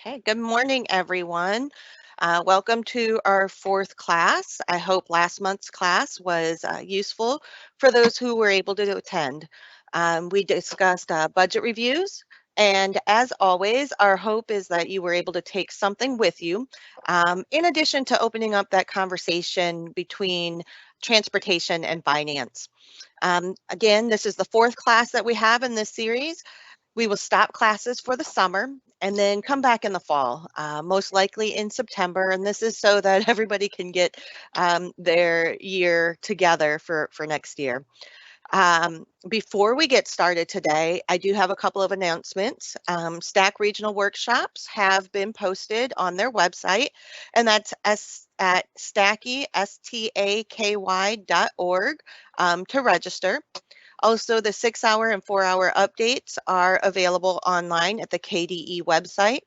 Okay, good morning, everyone. Welcome to our fourth class. I hope last month's class was useful for those who were able to attend. We discussed budget reviews, and as always, our hope is that you were able to take something with you, in addition to opening up that conversation between transportation and finance. Again, this is the fourth class that we have in this series. We will stop classes for the summer and then come back in the fall, most likely in September. And this is so that everybody can get their year together for next year. Before we get started today, I do have a couple of announcements. Stack Regional Workshops have been posted on their website, and that's at stacky, staky.org to register. Also, the 6-hour and 4-hour updates are available online at the KDE website,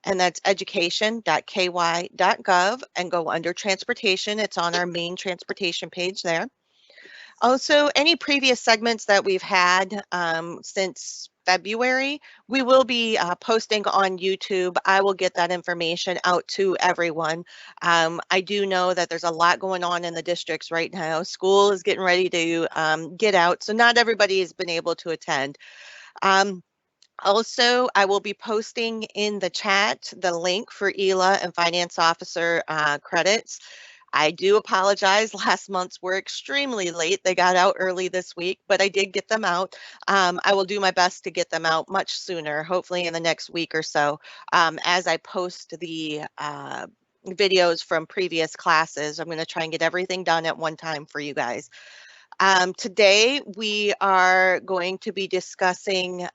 and that's education.ky.gov, and go under transportation. It's on our main transportation page there. Also, any previous segments that we've had since February, we will be posting on YouTube. I will get that information out to everyone. I do know that there's a lot going on in the districts right now. School is getting ready to get out, so not everybody has been able to attend. Also, I will be posting in the chat the link for ELA and finance officer credits. I do apologize. Last month's were extremely late. They got out early this week, but I did get them out. I will do my best to get them out much sooner, hopefully in the next week or so, as I post the videos from previous classes. I'm going to try and get everything done at one time for you guys. Today, we are going to be discussing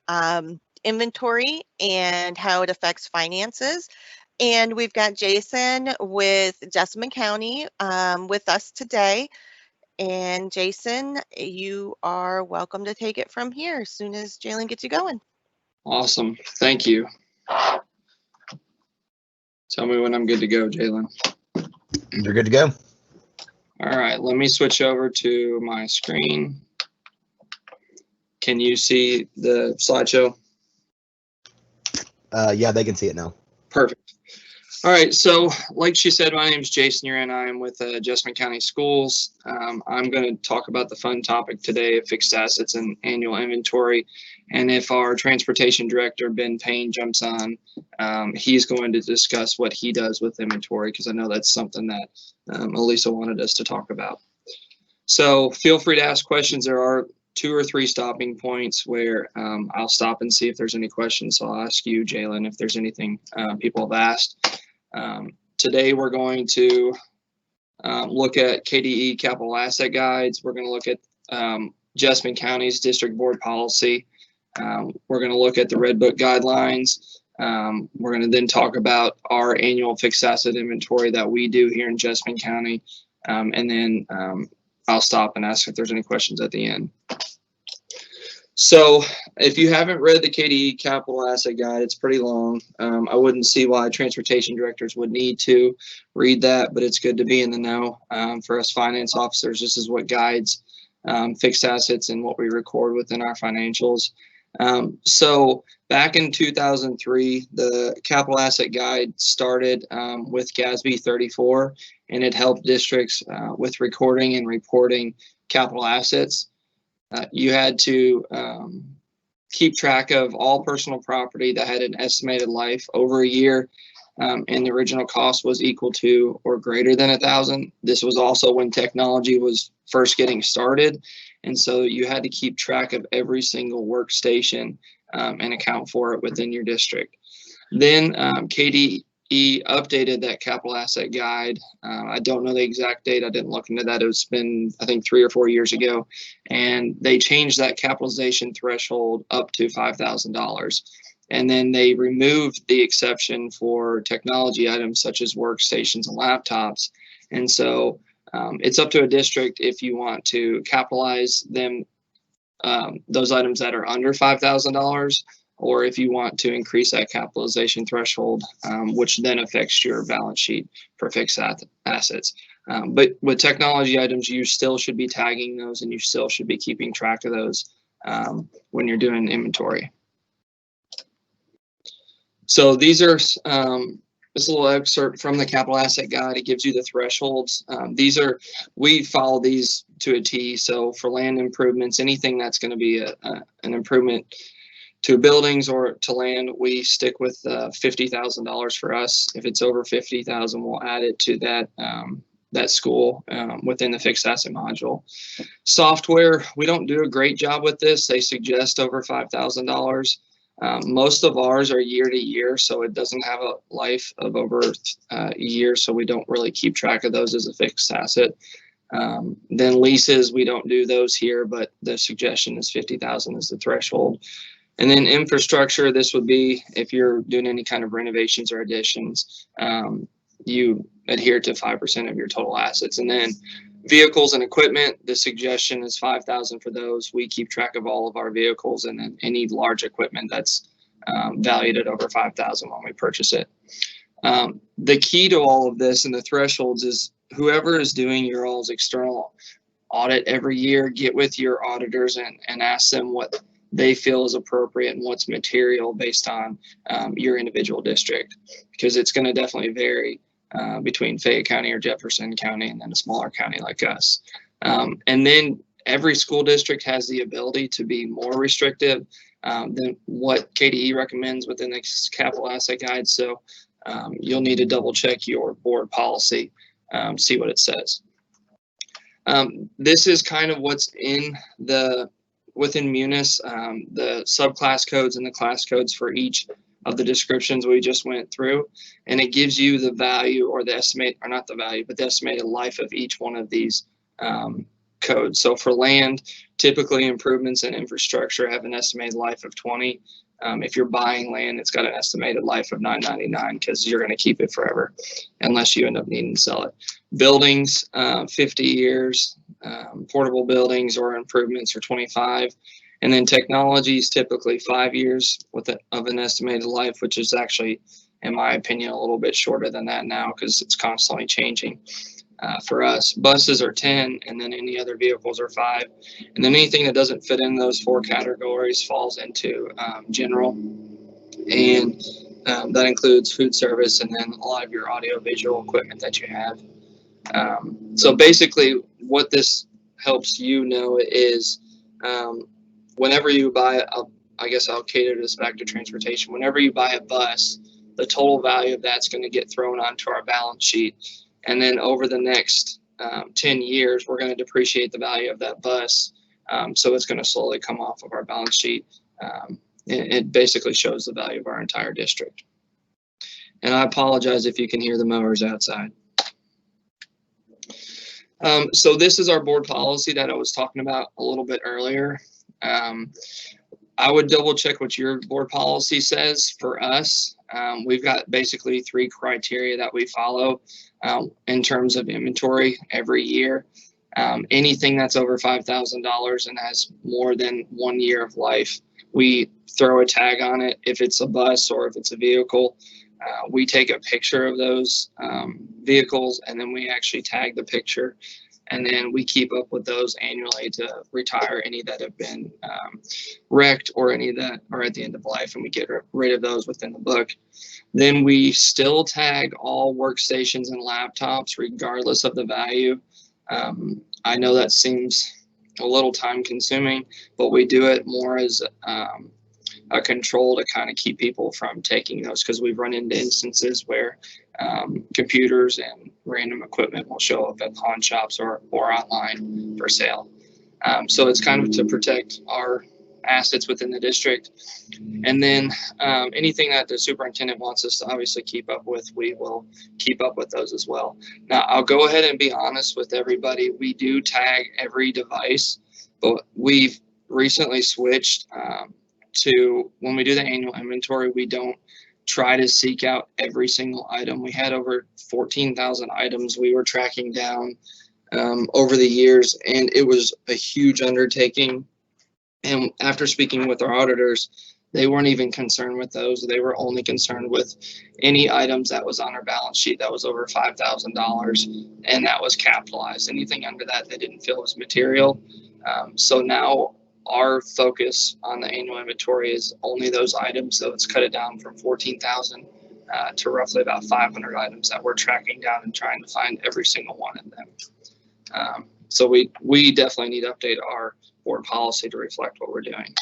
inventory and how it affects finances. And we've got Jason with Jessamine County with us today. And Jason, you are welcome to take it from here as soon as Jalen gets you going. Awesome. Thank you. Tell me when I'm good to go, Jalen. You're good to go. All right, let me switch over to my screen. Can you see the slideshow? Yeah, they can see it now. Perfect. All right, so like she said, my name is Jason Uren. I am with Jessamine County Schools. I'm going to talk about the fun topic today of fixed assets and annual inventory. And if our transportation director, Ben Payne, jumps on, he's going to discuss what he does with inventory, because I know that's something that Elisa wanted us to talk about. So feel free to ask questions. There are 2 or 3 stopping points where I'll stop and see if there's any questions. So I'll ask you, Jalen, if there's anything people have asked. Today we're going to look at KDE capital asset guides. We're going to look at Jessamine County's district board policy. We're going to look at the Red Book guidelines. We're going to then talk about our annual fixed asset inventory that we do here in Jessamine County. And then I'll stop and ask if there's any questions at the end. So if you haven't read the KDE Capital Asset Guide, it's pretty long. I wouldn't see why transportation directors would need to read that, but it's good to be in the know. For us finance officers, this is what guides fixed assets and what we record within our financials. So back in 2003, the Capital Asset Guide started with GASB 34, and it helped districts with recording and reporting capital assets. You had to keep track of all personal property that had an estimated life over a year, and the original cost was equal to or greater than $1,000. This was also when technology was first getting started, and so you had to keep track of every single workstation and account for it within your district. Then KDE updated that capital asset guide. I don't know the exact date. I didn't look into that. It's been, I think, 3 or 4 years ago. And they changed that capitalization threshold up to $5,000. And then they removed the exception for technology items such as workstations and laptops. And so it's up to a district if you want to capitalize them, those items that are under $5,000, or if you want to increase that capitalization threshold, which then affects your balance sheet for fixed assets. But with technology items, you still should be tagging those, and you still should be keeping track of those when you're doing inventory. So these are this little excerpt from the capital asset guide. It gives you the thresholds. We follow these to a T. So for land improvements, anything that's going to be an improvement to buildings or to land, we stick with $50,000 for us. If it's over 50,000, we'll add it to that school within the fixed asset module. Software, we don't do a great job with this. They suggest over $5,000. Most of ours are year to year, so it doesn't have a life of over a year, so we don't really keep track of those as a fixed asset. Then leases, we don't do those here, but the suggestion is 50,000 is the threshold. And then infrastructure, this would be if you're doing any kind of renovations or additions, you adhere to 5% of your total assets. And then vehicles and equipment, the suggestion is 5,000 for those. We keep track of all of our vehicles and then any large equipment that's valued at over 5,000 when we purchase it. The key to all of this and the thresholds is whoever is doing your all's external audit every year, get with your auditors and ask them what they feel is appropriate and what's material based on your individual district, because it's going to definitely vary between Fayette County or Jefferson County and then a smaller county like us. And then every school district has the ability to be more restrictive than what KDE recommends within the capital asset guide. So you'll need to double check your board policy, see what it says. This is kind of what's within Munis, the subclass codes and the class codes for each of the descriptions we just went through, and it gives you the value or the estimate, or not the value, but the estimated life of each one of these codes. So for land, typically improvements and infrastructure have an estimated life of 20. If you're buying land, it's got an estimated life of 999 because you're going to keep it forever unless you end up needing to sell it. Buildings, 50 years. Portable buildings or improvements are 25. And then technologies, typically 5 years of an estimated life, which is actually, in my opinion, a little bit shorter than that now because it's constantly changing. For us, buses are 10, and then any other vehicles are 5. And then anything that doesn't fit in those 4 categories falls into general. And that includes food service and then a lot of your audio visual equipment that you have. So basically what this helps you know is whenever you buy, I guess I'll cater this back to transportation. Whenever you buy a bus, the total value of that's going to get thrown onto our balance sheet. And then over the next 10 years, we're going to depreciate the value of that bus. So it's going to slowly come off of our balance sheet. It basically shows the value of our entire district. And I apologize if you can hear the mowers outside. So this is our board policy that I was talking about a little bit earlier. I would double check what your board policy says. For us, we've got basically 3 criteria that we follow in terms of inventory every year. Anything that's over $5,000 and has more than 1 year of life, we throw a tag on it. If it's a bus or if it's a vehicle, we take a picture of those vehicles and then we actually tag the picture. And then we keep up with those annually to retire any that have been wrecked or any that are at the end of life, and we get rid of those within the book. Then we still tag all workstations and laptops regardless of the value. I know that seems a little time consuming, but we do it more as a control to kind of keep people from taking those, because we've run into instances where computers and random equipment will show up at pawn shops or online for sale. So it's kind of to protect our assets within the district. And then anything that the superintendent wants us to obviously keep up with, we will keep up with those as well. Now, I'll go ahead and be honest with everybody. We do tag every device, but we've recently switched to when we do the annual inventory, we don't try to seek out every single item. We had over 14,000 items we were tracking down over the years, and it was a huge undertaking. And after speaking with our auditors, they weren't even concerned with those. They were only concerned with any items that was on our balance sheet that was over $5,000 and that was capitalized. Anything under that they didn't feel was material. So now our focus on the annual inventory is only those items. So let's cut it down from 14,000 to roughly about 500 items that we're tracking down and trying to find every single one of them. So we definitely need to update our board policy to reflect what we're doing.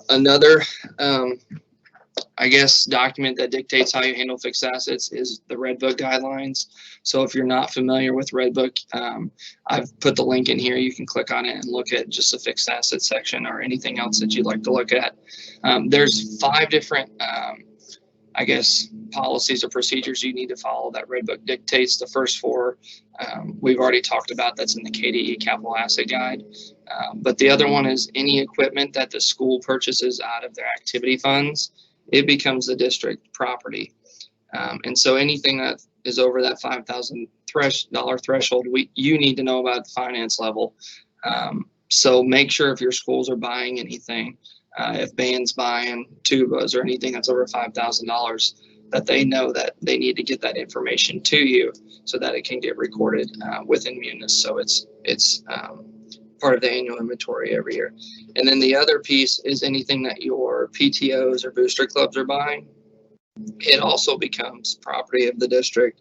Another, I guess, document that dictates how you handle fixed assets is the Red Book guidelines. So if you're not familiar with Red Book, I've put the link in here. You can click on it and look at just the fixed asset section or anything else that you'd like to look at. There's 5 different, I guess, policies or procedures you need to follow that Red Book dictates. The first 4 we've already talked about. That's in the KDE Capital Asset Guide. But the other one is any equipment that the school purchases out of their activity funds, it becomes the district property. And so anything that is over that $5,000 threshold, you need to know about the finance level. So make sure if your schools are buying anything, if band's buying tubas or anything that's over $5,000, that they know that they need to get that information to you so that it can get recorded within Munis. So it's part of the annual inventory every year. And then the other piece is anything that your PTOs or booster clubs are buying, it also becomes property of the district.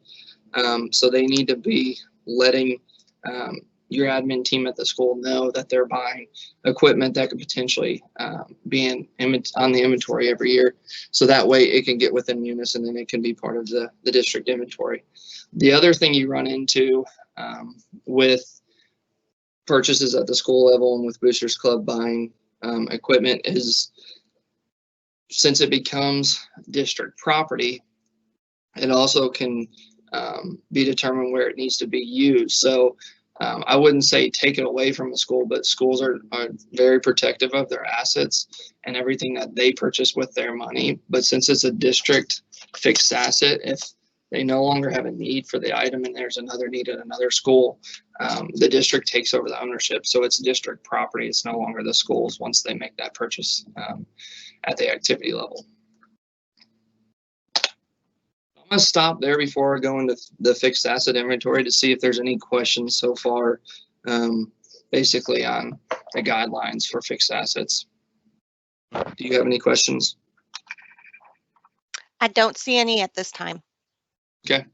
So they need to be letting your admin team at the school know that they're buying equipment that could potentially be on the inventory every year. So that way it can get within Munis and then it can be part of the district inventory. The other thing you run into with purchases at the school level and with Boosters Club buying equipment is, since it becomes district property, it also can be determined where it needs to be used. So I wouldn't say take it away from the school, but schools are very protective of their assets and everything that they purchase with their money. But since it's a district fixed asset, if they no longer have a need for the item and there's another need at another school, the district takes over the ownership. So it's district property. It's no longer the schools once they make that purchase at the activity level. I'm going to stop there before I go into the fixed asset inventory to see if there's any questions so far, basically on the guidelines for fixed assets. Do you have any questions? I don't see any at this time. Okay.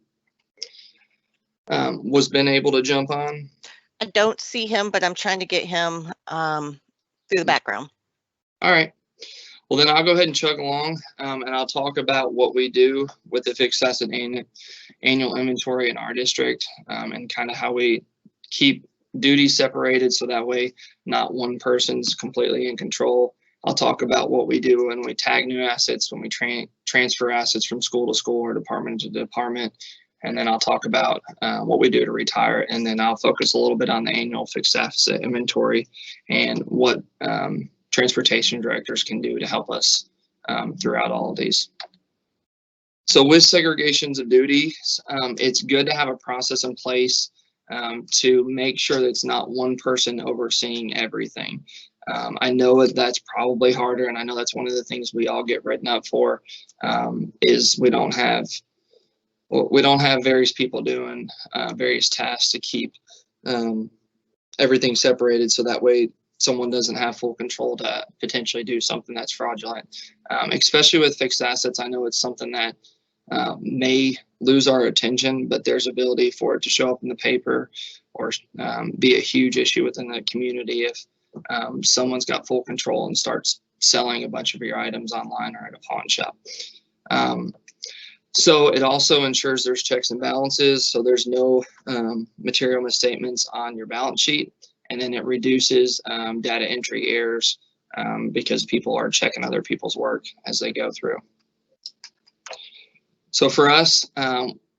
Was Ben able to jump on? I don't see him, but I'm trying to get him through the background. All right. Well, then I'll go ahead and chug along, and I'll talk about what we do with the fixed asset annual inventory in our district, and kind of how we keep duties separated so that way not one person's completely in control. I'll talk about what we do when we tag new assets, when we transfer assets from school to school or department to department. And then I'll talk about what we do to retire it. And then I'll focus a little bit on the annual fixed asset inventory and what transportation directors can do to help us throughout all of these. So with segregations of duties, it's good to have a process in place to make sure that it's not one person overseeing everything. I know that's probably harder, and I know that's one of the things we all get written up for, is we don't have various people doing various tasks to keep everything separated, so that way someone doesn't have full control to potentially do something that's fraudulent. Especially with fixed assets, I know it's something that may lose our attention, but there's ability for it to show up in the paper or be a huge issue within the community if someone's got full control and starts selling a bunch of your items online or at a pawn shop. So it also ensures there's checks and balances, so there's no material misstatements on your balance sheet, and then it reduces data entry errors because people are checking other people's work as they go through. So for us,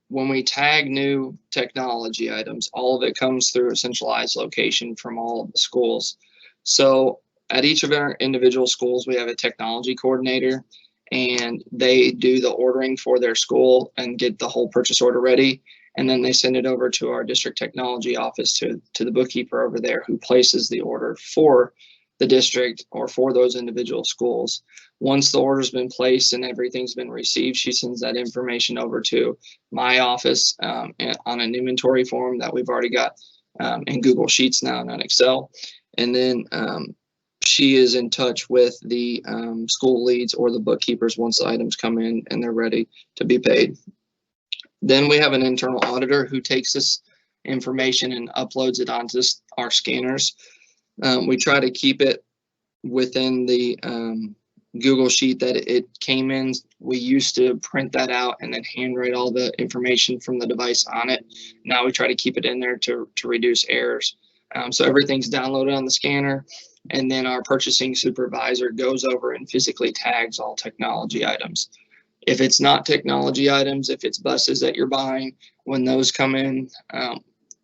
when we tag new technology items, all of it comes through a centralized location from all of the schools. So at each of our individual schools, we have a technology coordinator, and they do the ordering for their school and get the whole purchase order ready. And then they send it over to our district technology office to the bookkeeper over there, who places the order for the district or for those individual schools. Once the order's been placed and everything's been received, she sends that information over to my office on an inventory form that we've already got in Google Sheets now and on Excel. And then she is in touch with the school leads or the bookkeepers once the items come in and they're ready to be paid. Then we have an internal auditor who takes this information and uploads it onto our scanners. We try to keep it within the Google sheet that it came in. We used to print that out and then handwrite all the information from the device on it. Now we try to keep it in there to reduce errors. So everything's downloaded on the scanner, and then our purchasing supervisor goes over and physically tags all technology items. If it's not technology items, if it's buses that you're buying, when those come in,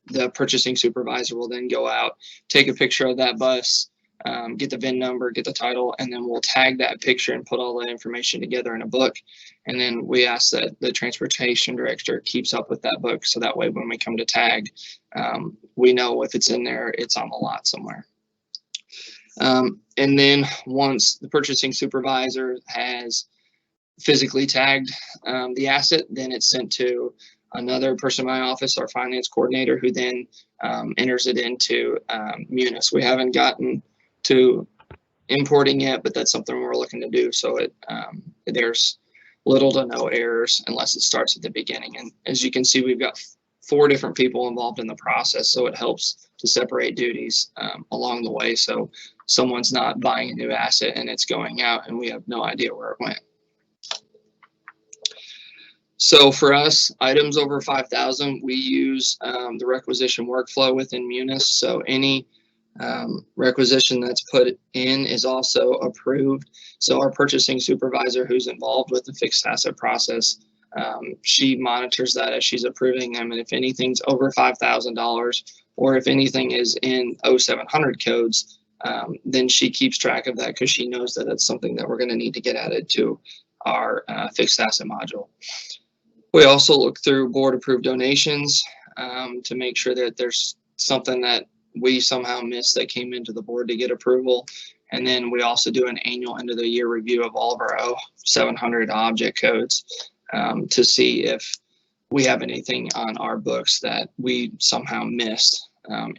the purchasing supervisor will then go out, take a picture of that bus, get the VIN number, get the title, and then we'll tag that picture and put all that information together in a book. And then we ask that the transportation director keeps up with that book, so that way when we come to tag, we know if it's in there, it's on the lot somewhere. And then once the purchasing supervisor has physically tagged the asset, then it's sent to another person in my office, our finance coordinator, who then enters it into Munis. We haven't gotten to importing yet, but that's something we're looking to do. So there's little to no errors unless it starts at the beginning. And as you can see, we've got 4 different people involved in the process, so it helps to separate duties along the way. So someone's not buying a new asset and it's going out and we have no idea where it went. So for us, items over 5,000, we use the requisition workflow within Munis. So any requisition that's put in is also approved. So our purchasing supervisor, who's involved with the fixed asset process, she monitors that as she's approving them. And if anything's over $5,000 or if anything is in 0700 codes, then she keeps track of that because she knows that it's something that we're going to need to get added to our fixed asset module. We also look through board approved donations to make sure that there's something that we somehow missed that came into the board to get approval. And then we also do an annual end of the year review of all of our 0700 object codes to see if we have anything on our books that we somehow missed,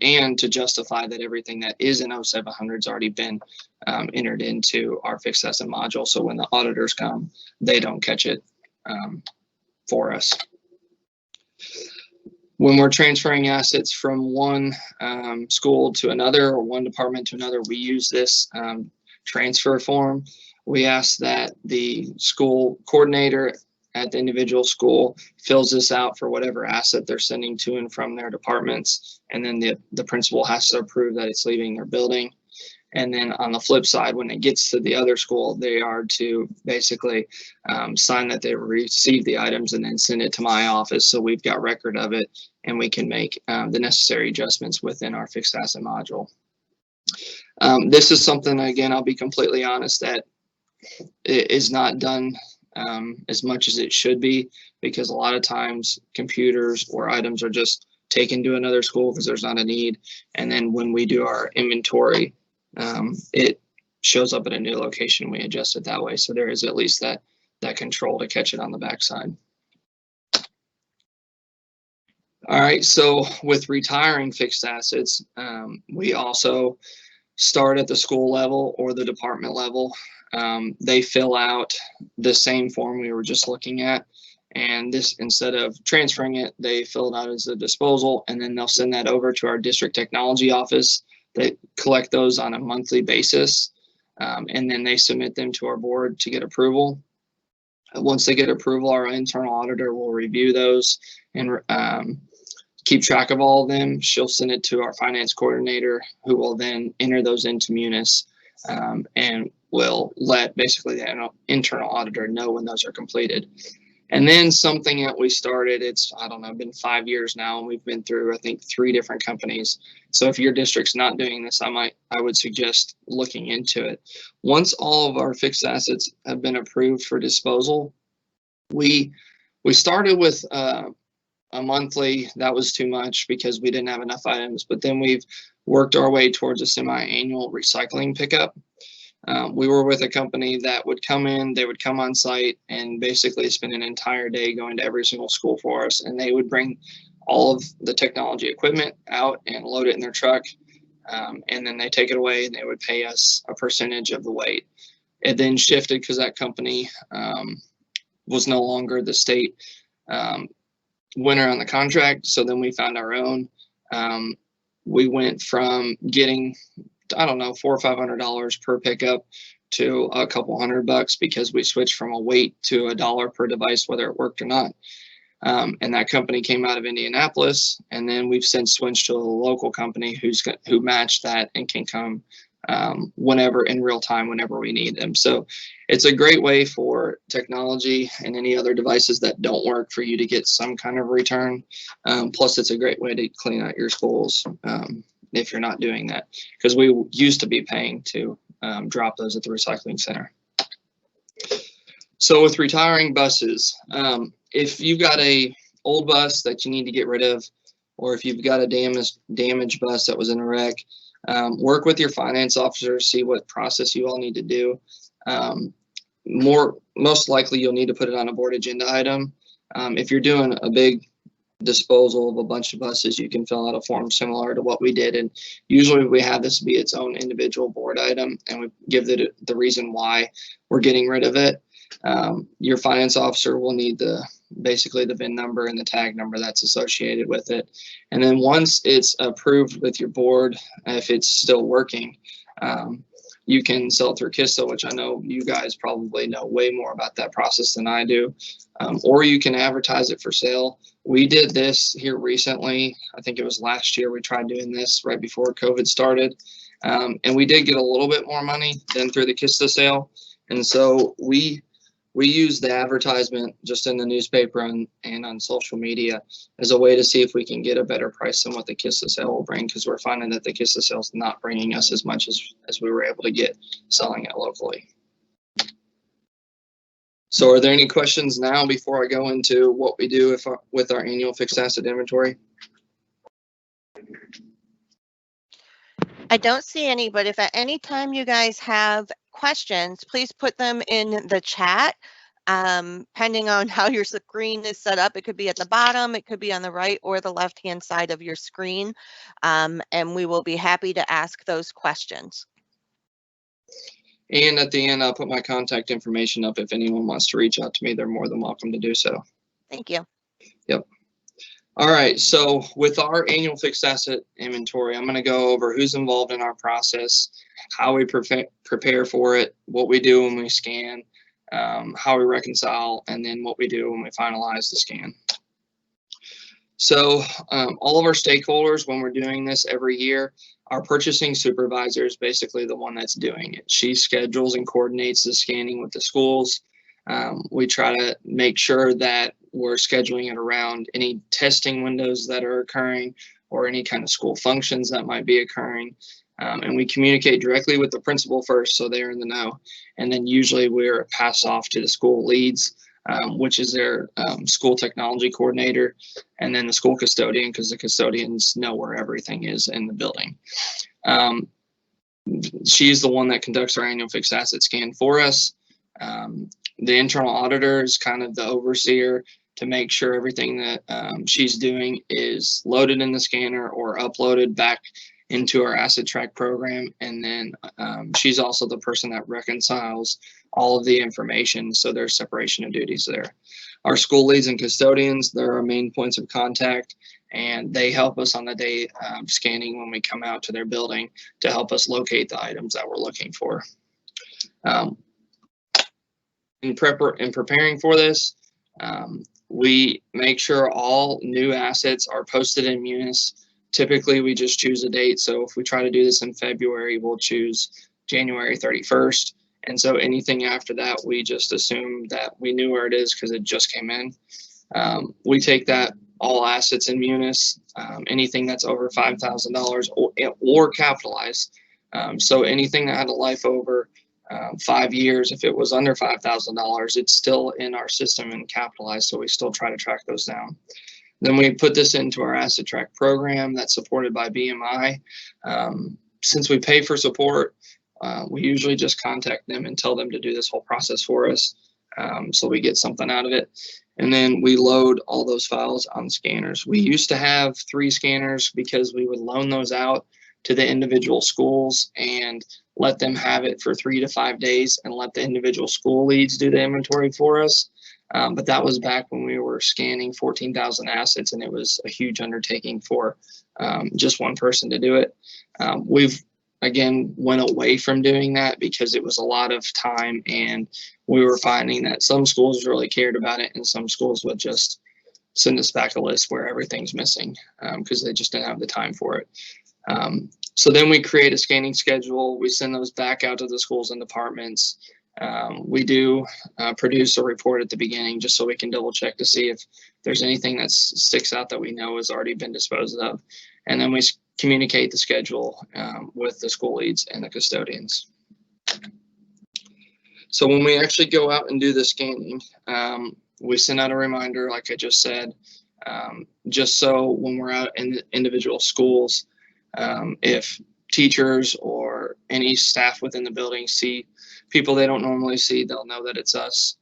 and to justify that everything that is in 0700 has already been entered into our fixed asset module. So when the auditors come, they don't catch it for us. When we're transferring assets from one school to another or one department to another, we use this transfer form. We ask that the school coordinator at the individual school fills this out for whatever asset they're sending to and from their departments, and then the principal has to approve that it's leaving their building. And then on the flip side, when it gets to the other school, they are to basically sign that they received the items and then send it to my office. So we've got record of it and we can make the necessary adjustments within our fixed asset module. This is something, again, I'll be completely honest, that it is not done as much as it should be, because a lot of times computers or items are just taken to another school because there's not a need. And then when we do our inventory, it shows up at a new location. We adjust it that way, so there is at least that control to catch it on the backside. All right, so with retiring fixed assets, we also start at the school level or the department level. They fill out the same form we were just looking at, and this, instead of transferring it, they fill it out as a disposal, and then they'll send that over to our district technology office. They collect those on a monthly basis, and then they submit them to our board to get approval. Once they get approval, our internal auditor will review those and keep track of all of them. She'll send it to our finance coordinator, who will then enter those into Munis, and will let basically the internal auditor know when those are completed. And then something that we started, it's, I don't know, been 5 years now, and we've been through, I think, 3 different companies. So if your district's not doing this, I would suggest looking into it. Once all of our fixed assets have been approved for disposal, we started with a monthly. That was too much because we didn't have enough items, but then we've worked our way towards a semi-annual recycling pickup. We were with a company that would come in, they would come on site and basically spend an entire day going to every single school for us. And they would bring all of the technology equipment out and load it in their truck. And then and then they take it away and they would pay us a percentage of the weight. It then shifted because that company was no longer the state winner on the contract. So then we found our own. We went from getting, I don't know, $400 or $500 per pickup to a couple $100 because we switched from a weight to $1 per device, whether it worked or not. And that company came out of Indianapolis, and then we've since switched to a local company who matched that and can come whenever in real time, whenever we need them. So it's a great way for technology and any other devices that don't work for you to get some kind of return. Plus, it's a great way to clean out your schools if you're not doing that, because we used to be paying to drop those at the recycling center. So with retiring buses, if you've got a old bus that you need to get rid of, or if you've got a damaged bus that was in a wreck, work with your finance officer, see what process you all need to do. Most likely you'll need to put it on a board agenda item. If you're doing a big disposal of a bunch of buses, you can fill out a form similar to what we did, and usually we have this be its own individual board item, and we give the reason why we're getting rid of it. Your finance officer will need basically the VIN number and the tag number that's associated with it. And then once it's approved with your board, if it's still working, you can sell it through KISTA, which I know you guys probably know way more about that process than I do. Or you can advertise it for sale. We did this here recently. I think it was last year we tried doing this right before COVID started. And we did get a little bit more money than through the KISTA sale. And so we use the advertisement just in the newspaper and on social media as a way to see if we can get a better price than what the KISTA sale will bring, because we're finding that the KISTA sale is not bringing us as much as we were able to get selling it locally. So are there any questions now before I go into what we do with our annual fixed asset inventory? I don't see any, but if at any time you guys have questions, please put them in the chat. Depending on how your screen is set up, it could be at the bottom, it could be on the right or the left-hand side of your screen, and we will be happy to ask those questions. And at the end, I'll put my contact information up. If anyone wants to reach out to me, they're more than welcome to do so. Thank you. Yep. All right, so with our annual fixed asset inventory, I'm going to go over who's involved in our process, how we prepare for it, what we do when we scan, how we reconcile, and then what we do when we finalize the scan. So all of our stakeholders, when we're doing this every year, our purchasing supervisor is basically the one that's doing it. She schedules and coordinates the scanning with the schools. We try to make sure that we're scheduling it around any testing windows that are occurring or any kind of school functions that might be occurring. And we communicate directly with the principal first, so they're in the know. And then usually we're passed off to the school leads, which is their school technology coordinator, and then the school custodian, because the custodians know where everything is in the building. She's the one that conducts our annual fixed asset scan for us. The internal auditor is kind of the overseer to make sure everything that she's doing is loaded in the scanner or uploaded back into our asset track program. And then she's also the person that reconciles all of the information, so there's separation of duties there. Our school leads and custodians, they're our main points of contact, and they help us on the day of scanning when we come out to their building to help us locate the items that we're looking for. In preparing for this, we make sure all new assets are posted in Munis. Typically, we just choose a date. So if we try to do this in February, we'll choose January 31st. And so anything after that, we just assume that we knew where it is because it just came in. We take that all assets in Munis, anything that's over $5,000 or capitalized. So anything that had a life over 5 years, if it was under $5,000, it's still in our system and capitalized, so we still try to track those down. Then we put this into our asset track program that's supported by BMI. Since we pay for support, we usually just contact them and tell them to do this whole process for us, so we get something out of it. And then we load all those files on scanners. We used to have 3 scanners because we would loan those out to the individual schools and let them have it for 3 to 5 days and let the individual school leads do the inventory for us. But that was back when we were scanning 14,000 assets, and it was a huge undertaking for just one person to do it. We've again went away from doing that because it was a lot of time, and we were finding that some schools really cared about it and some schools would just send us back a list where everything's missing because they just didn't have the time for it. So then we create a scanning schedule. We send those back out to the schools and departments. We do produce a report at the beginning just so we can double check to see if there's anything that sticks out that we know has already been disposed of. And then we communicate the schedule with the school leads and the custodians. So when we actually go out and do the scanning, we send out a reminder, like I just said, just so when we're out in the individual schools, if teachers or any staff within the building see people they don't normally see, they'll know that it's us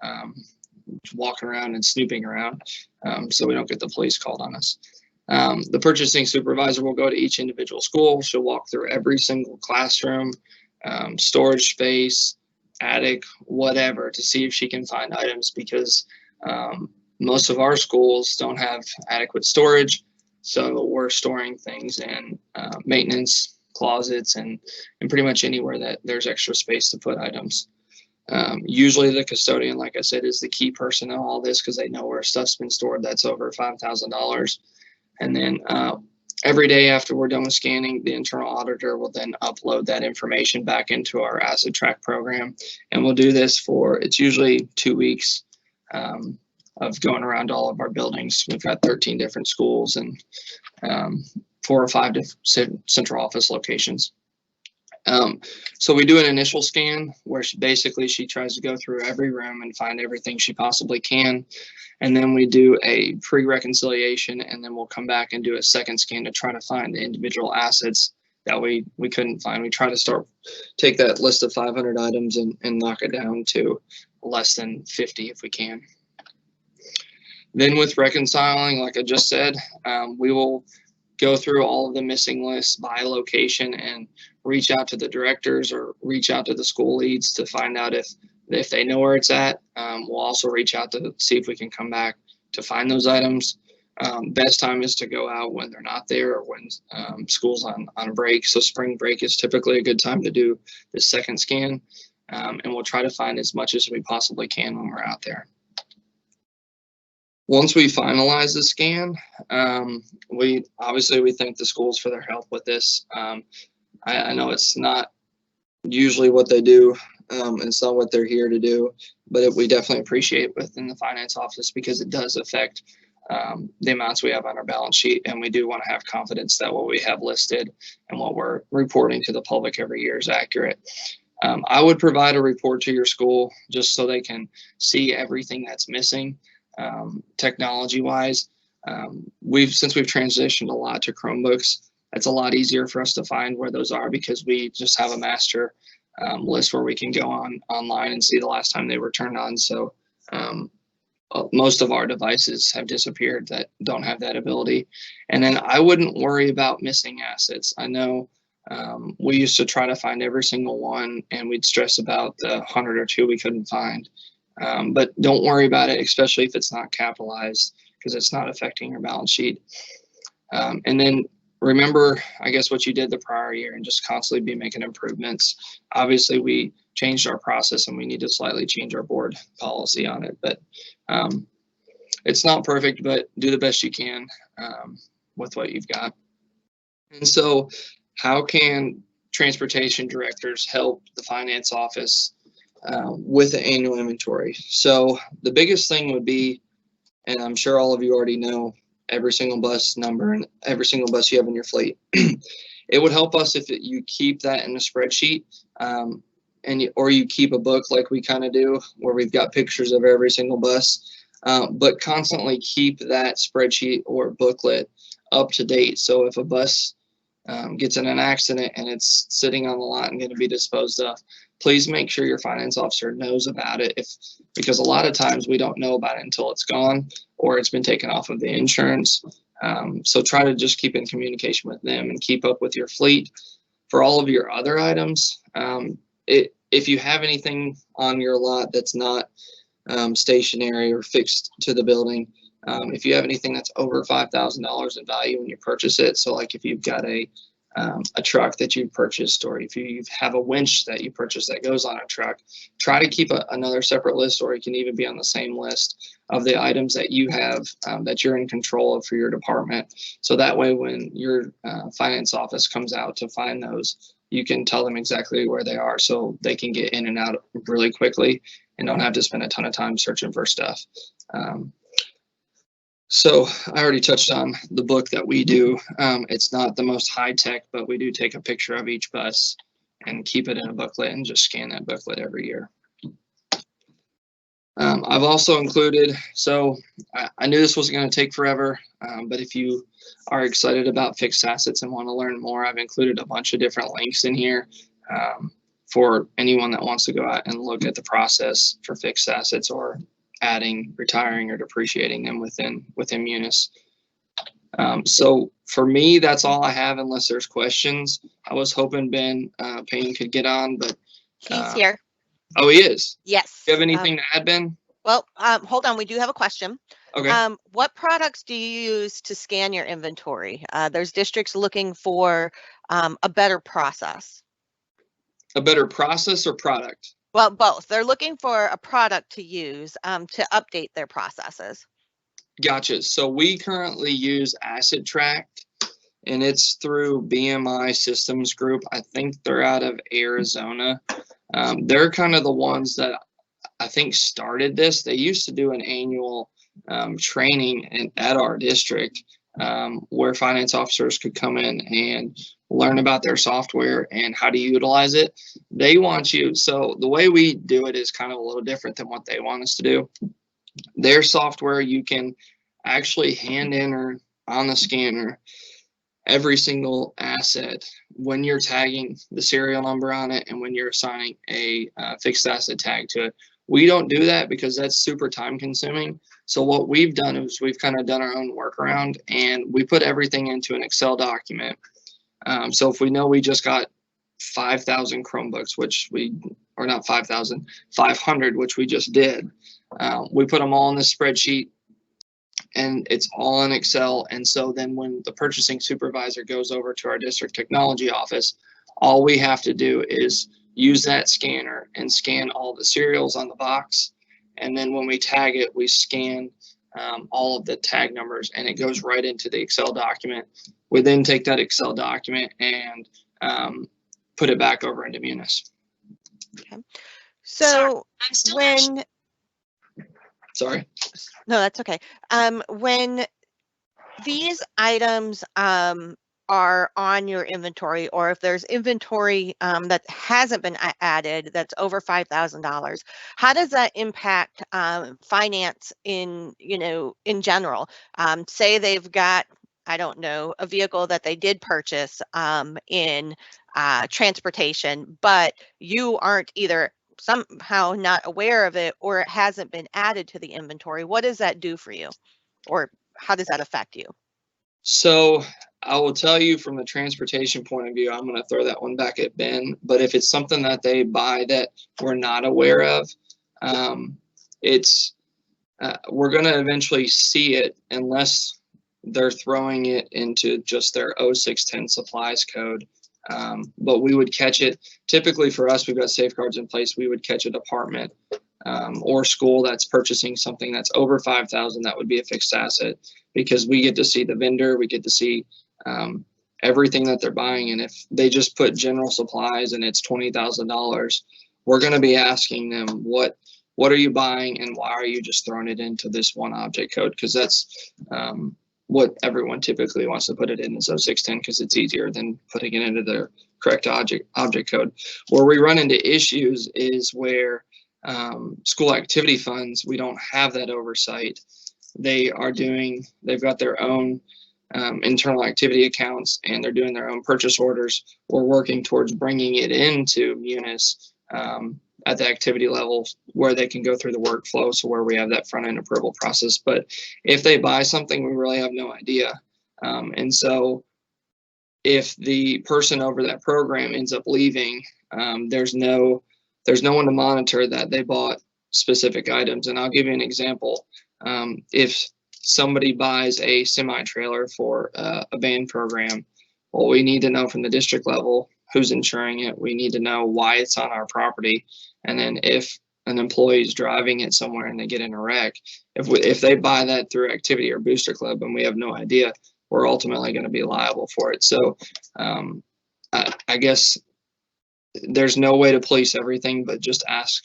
walking around and snooping around, so we don't get the police called on us. The purchasing supervisor will go to each individual school. She'll walk through every single classroom, storage space, attic, whatever, to see if she can find items, because most of our schools don't have adequate storage. So we're storing things in maintenance closets and pretty much anywhere that there's extra space to put items. Usually the custodian, like I said, is the key person in all this because they know where stuff's been stored that's over $5,000. And then every day after we're done with scanning, the internal auditor will then upload that information back into our asset track program. And we'll do this for, it's usually 2 weeks of going around all of our buildings. We've got 13 different schools and 4 or 5 different central office locations. So we do an initial scan where she tries to go through every room and find everything she possibly can. And then we do a pre-reconciliation, and then we'll come back and do a second scan to try to find the individual assets that we couldn't find. We try to take that list of 500 items and knock it down to less than 50 if we can. Then with reconciling, like I just said, we will go through all of the missing lists by location and reach out to the directors or reach out to the school leads to find out if they know where it's at. We'll also reach out to see if we can come back to find those items. Best time is to go out when they're not there or when school's on a break. So spring break is typically a good time to do the second scan. And we'll try to find as much as we possibly can when we're out there. Once we finalize the scan, we thank the schools for their help with this. I know it's not usually what they do. It's not what they're here to do, but we definitely appreciate within the finance office because it does affect the amounts we have on our balance sheet. And we do want to have confidence that what we have listed and what we're reporting to the public every year is accurate. I would provide a report to your school just so they can see everything that's missing. Technology wise, since we've transitioned a lot to Chromebooks, it's a lot easier for us to find where those are because we just have a master list where we can go online and see the last time they were turned on. So most of our devices have disappeared that don't have that ability. And then I wouldn't worry about missing assets. I know we used to try to find every single one, and we'd stress about the 100 or 2 we couldn't find. But don't worry about it, especially if it's not capitalized, because it's not affecting your balance sheet. And then remember, I guess, what you did the prior year and just constantly be making improvements. Obviously, we changed our process and we need to slightly change our board policy on it. But it's not perfect, but do the best you can with what you've got. And so how can transportation directors help the finance office with the annual inventory? So the biggest thing would be, and I'm sure all of you already know, every single bus number and every single bus you have in your fleet. It would help us if you keep that in a spreadsheet, or you keep a book like we kind of do, where we've got pictures of every single bus, but constantly keep that spreadsheet or booklet up to date. So if a bus gets in an accident and it's sitting on the lot and going to be disposed of, please make sure your finance officer knows about it, because a lot of times we don't know about it until it's gone or it's been taken off of the insurance. So try to just keep in communication with them and keep up with your fleet. For all of your other items, if you have anything on your lot that's not stationary or fixed to the building, if you have anything that's over $5,000 in value when you purchase it, so like if you've got a truck that you purchased, or if you have a winch that you purchased that goes on a truck, try to keep another separate list, or it can even be on the same list of the items that you have that you're in control of for your department. So that way, when your finance office comes out to find those, you can tell them exactly where they are so they can get in and out really quickly and don't have to spend a ton of time searching for stuff. So I already touched on the book that we do. It's not the most high tech, but we do take a picture of each bus and keep it in a booklet and just scan that booklet every year. I've also included, so I knew this wasn't going to take forever, but if you are excited about fixed assets and want to learn more, I've included a bunch of different links in here for anyone that wants to go out and look at the process for fixed assets, or adding, retiring, or depreciating them within Munis. So for me, that's all I have, unless there's questions. I was hoping Ben Payne could get on, but He's here. oh, he is. Yes. Do you have anything to add, Ben? Well, hold on. We do have a question. Okay. What products do you use to scan your inventory? There's districts looking for a better process. A better process or product? Well, both. They're looking for a product to use to update their processes. Gotcha. So we currently use Asset Track, and it's through BMI Systems Group. I think they're out of Arizona. They're kind of the ones that I think started this. They used to do an annual training at our district where finance officers could come in and learn about their software and how to utilize it. They want you, so the way we do it is kind of a little different than what they want us to do. Their software, you can actually hand enter on the scanner every single asset when you're tagging the serial number on it and when you're assigning a fixed asset tag to it. We don't do that because that's super time consuming. So what we've done is we've kind of done our own workaround, and we put everything into an Excel document. So if we know we just got 5,000 Chromebooks, or not 5,000, 500, which we just did, we put them all in this spreadsheet, and it's all in Excel. And so then when the purchasing supervisor goes over to our district technology office, all we have to do is use that scanner and scan all the serials on the box. And then when we tag it, we scan all of the tag numbers, and it goes right into the Excel document. We then take that Excel document and put it back over into Munis. Okay. So when, sorry. No, that's okay. When these items are on your inventory, or if there's inventory that hasn't been added that's over $5,000, how does that impact finance in general? Say they've got, I don't know, a vehicle that they did purchase in transportation, but you aren't either somehow not aware of it, or it hasn't been added to the inventory. What does that do for you, or how does that affect you? So I will tell you from the transportation point of view, I'm going to throw that one back at Ben. But if it's something that they buy that we're not aware of, we're going to eventually see it unless they're throwing it into just their 0610 supplies code. But we would catch it. Typically for us, we've got safeguards in place. We would catch a department or school that's purchasing something that's over 5,000. That would be a fixed asset, because we get to see the vendor. We get to see everything that they're buying. And if they just put general supplies and it's $20,000, we're going to be asking them, what are you buying, and why are you just throwing it into this one object code? Because that's what everyone typically wants to put it in, is 0610, because it's easier than putting it into the correct object code. Where we run into issues is where school activity funds, we don't have that oversight. They've got their own internal activity accounts, and they're doing their own purchase orders. We're working towards bringing it into Munis at the activity level where they can go through the workflow, so where we have that front end approval process. But if they buy something, we really have no idea. And so if the person over that program ends up leaving, there's no one to monitor that they bought specific items. And I'll give you an example. If somebody buys a semi-trailer for a van program, well, we need to know from the district level who's insuring it. We need to know why it's on our property. And then if an employee is driving it somewhere and they get in a wreck, if they buy that through Activity or Booster Club and we have no idea, we're ultimately going to be liable for it. So I guess there's no way to police everything, but just ask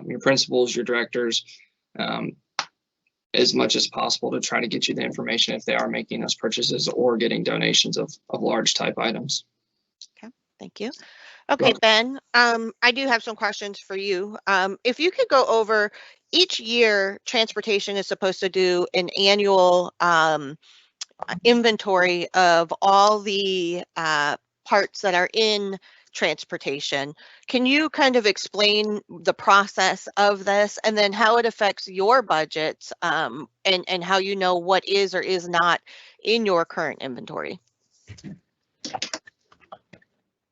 your principals, your directors, as much as possible to try to get you the information if they are making those purchases or getting donations of large type items. Okay, thank you. Okay, Ben, I do have some questions for you. If you could go over, each year, transportation is supposed to do an annual inventory of all the parts that are in transportation. Can you kind of explain the process of this and then how it affects your budgets, and how you know what is or is not in your current inventory? Can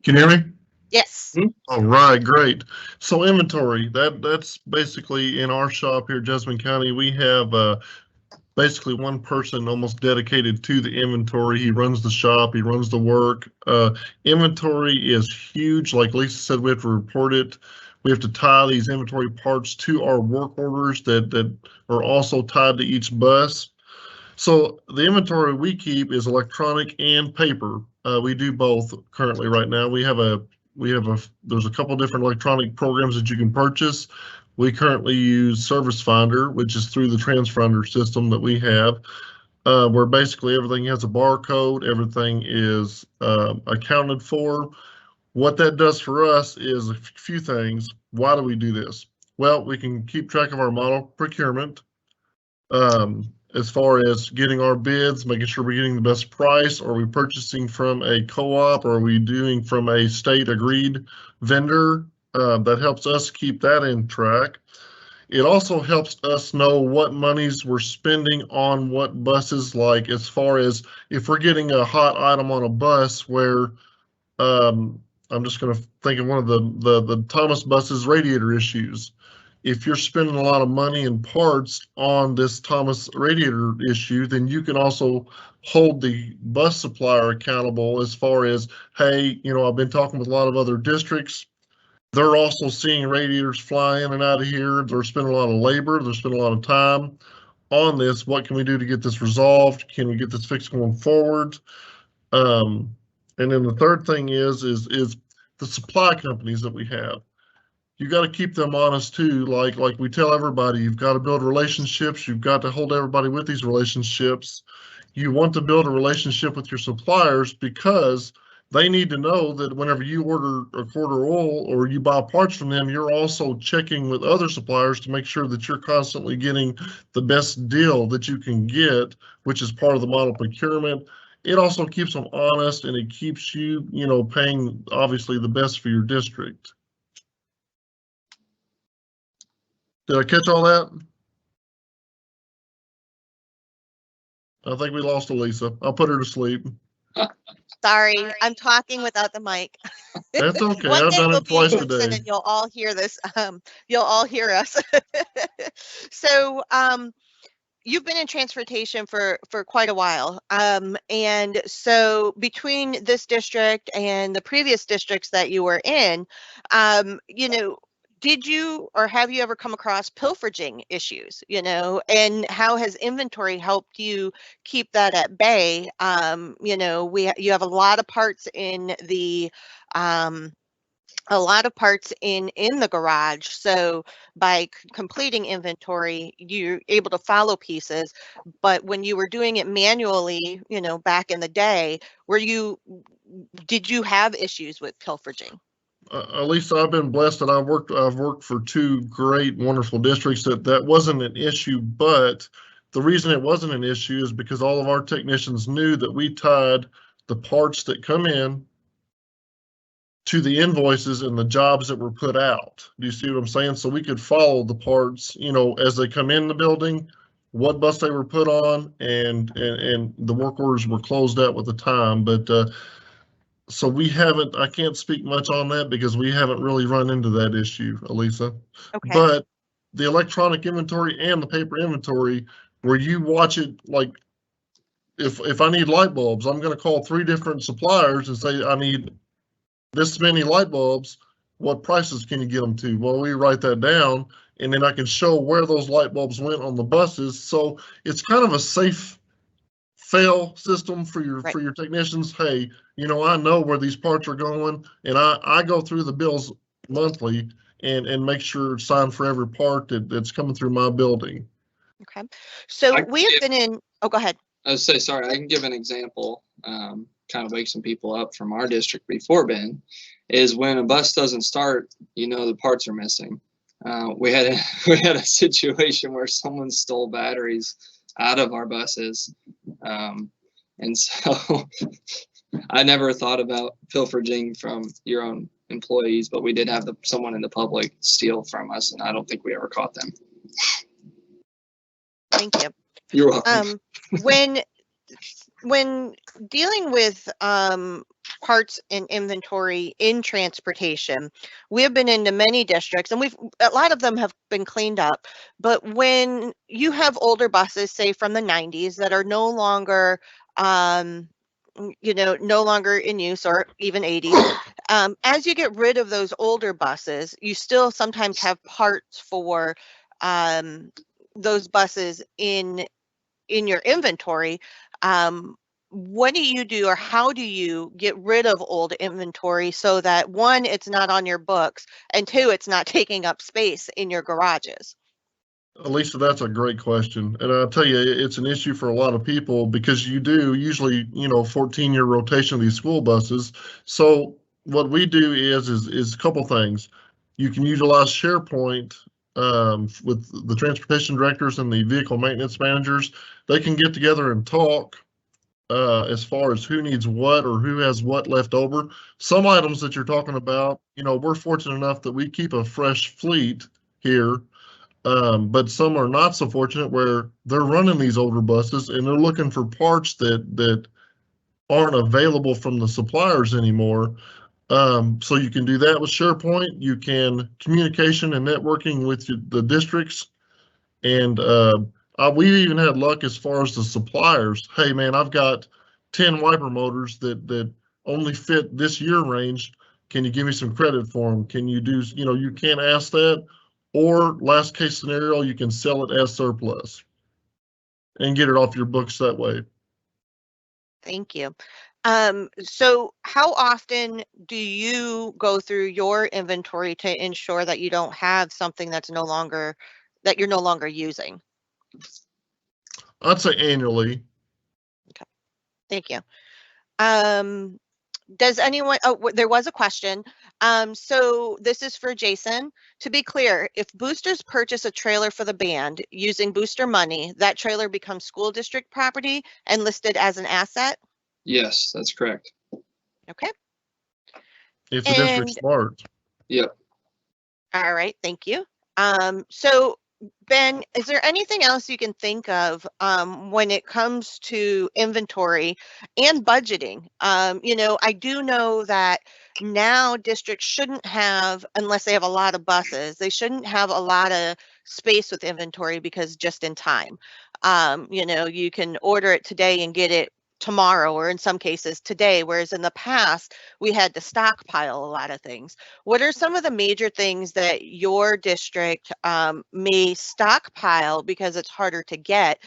you hear me? Yes. All right, great. So inventory, that's basically in our shop here, Jessamine County, we have basically one person almost dedicated to the inventory. He runs the shop, he runs the work. Inventory is huge. Like Lisa said, we have to report it. We have to tie these inventory parts to our work orders that are also tied to each bus. So the inventory we keep is electronic and paper. We do both currently right now. There's a couple different electronic programs that you can purchase. We currently use Service Finder, which is through the TransFinder system that we have, where basically everything has a barcode, everything is accounted for. What that does for us is a few things. Why do we do this? Well, we can keep track of our model procurement, as far as getting our bids, making sure we're getting the best price. Are we purchasing from a co-op, or are we doing from a state agreed vendor? That helps us keep that in track. It also helps us know what monies we're spending on what buses, like as far as if we're getting a hot item on a bus where, I'm just going to think of one of the Thomas buses radiator issues. If you're spending a lot of money and parts on this Thomas radiator issue, then you can also hold the bus supplier accountable as far as, hey, I've been talking with a lot of other districts. They're also seeing radiators fly in and out of here. They're spending a lot of labor. They're spending a lot of time on this. What can we do to get this resolved? Can we get this fixed going forward? And then the third thing is the supply companies that we have. You got to keep them honest too. Like we tell everybody, you've got to build relationships. You've got to hold everybody with these relationships. You want to build a relationship with your suppliers because they need to know that whenever you order a quarter oil or you buy parts from them, you're also checking with other suppliers to make sure that you're constantly getting the best deal that you can get, which is part of the model procurement. It also keeps them honest, and it keeps you, paying obviously the best for your district. Did I catch all that? I think we lost Elisa. I'll put her to sleep. Sorry, I'm talking without the mic. That's okay. One I've day done we'll it twice be in Houston today. and you'll all hear this. You'll all hear us. So you've been in transportation for quite a while. And so between this district and the previous districts that you were in, did you or have you ever come across pilfering issues, and how has inventory helped you keep that at bay? You have a lot of parts in the the garage. So by completing inventory, you're able to follow pieces. But when you were doing it manually, back in the day, did you have issues with pilfering? At least I've been blessed that I've worked for two great, wonderful districts that wasn't an issue. But the reason it wasn't an issue is because all of our technicians knew that we tied the parts that come in to the invoices and the jobs that were put out. Do you see what I'm saying? So we could follow the parts, as they come in the building, what bus they were put on, and the work orders were closed out with the time. But so we haven't, I can't speak much on that because we haven't really run into that issue, Elisa. Okay. But the electronic inventory and the paper inventory, where you watch it, like if I need light bulbs, I'm going to call 3 different suppliers and say, I need this many light bulbs. What prices can you get them to? Well, we write that down, and then I can show where those light bulbs went on the buses. So it's kind of a safe fail system for your Right. technicians. Hey, you know, I know where these parts are going, and I go through the bills monthly and make sure it's signed for every part that's coming through my building. Okay. So I we have can been in, oh, go ahead. I would say, sorry, I can give an example, kind of wake some people up from our district before Ben, is when a bus doesn't start, you know, the parts are missing. We had a situation where someone stole batteries out of our buses. And so I never thought about pilfering from your own employees, but we did have someone in the public steal from us, and I don't think we ever caught them. Thank you. You're welcome. When dealing with parts and inventory in transportation, we have been into many districts, and a lot of them have been cleaned up. But when you have older buses, say from the 90s, that are no longer no longer in use, or even 80s, as you get rid of those older buses, you still sometimes have parts for those buses in your inventory. What do you do, or how do you get rid of old inventory so that, 1, it's not on your books, and 2, it's not taking up space in your garages? Lisa, that's a great question. And I'll tell you, it's an issue for a lot of people because you do usually, 14-year rotation of these school buses. So what we do is a couple things. You can utilize SharePoint with the transportation directors and the vehicle maintenance managers. They can get together and talk as far as who needs what or who has what left over. Some items that you're talking about, we're fortunate enough that we keep a fresh fleet here. But some are not so fortunate where they're running these older buses and they're looking for parts that aren't available from the suppliers anymore. So you can do that with SharePoint. You can communication and networking with the districts. And we even had luck as far as the suppliers. Hey man, I've got 10 wiper motors that only fit this year range. Can you give me some credit for them? Can you do, you can't ask that. Or last case scenario, you can sell it as surplus and get it off your books that way. Thank you. So how often do you go through your inventory to ensure that you don't have something that you're no longer using? I'd say annually. Okay. Thank you. Does anyone, there was a question. So this is for Jason. To be clear, if boosters purchase a trailer for the band using booster money, that trailer becomes school district property and listed as an asset? Yes, that's correct. Okay. If the district's smart. Yep. All right, thank you. So Ben, is there anything else you can think of when it comes to inventory and budgeting? I do know that now districts shouldn't have, unless they have a lot of buses, they shouldn't have a lot of space with inventory because just in time. You can order it today and get it tomorrow, or in some cases today, whereas in the past we had to stockpile a lot of things. What are some of the major things that your district may stockpile because it's harder to get?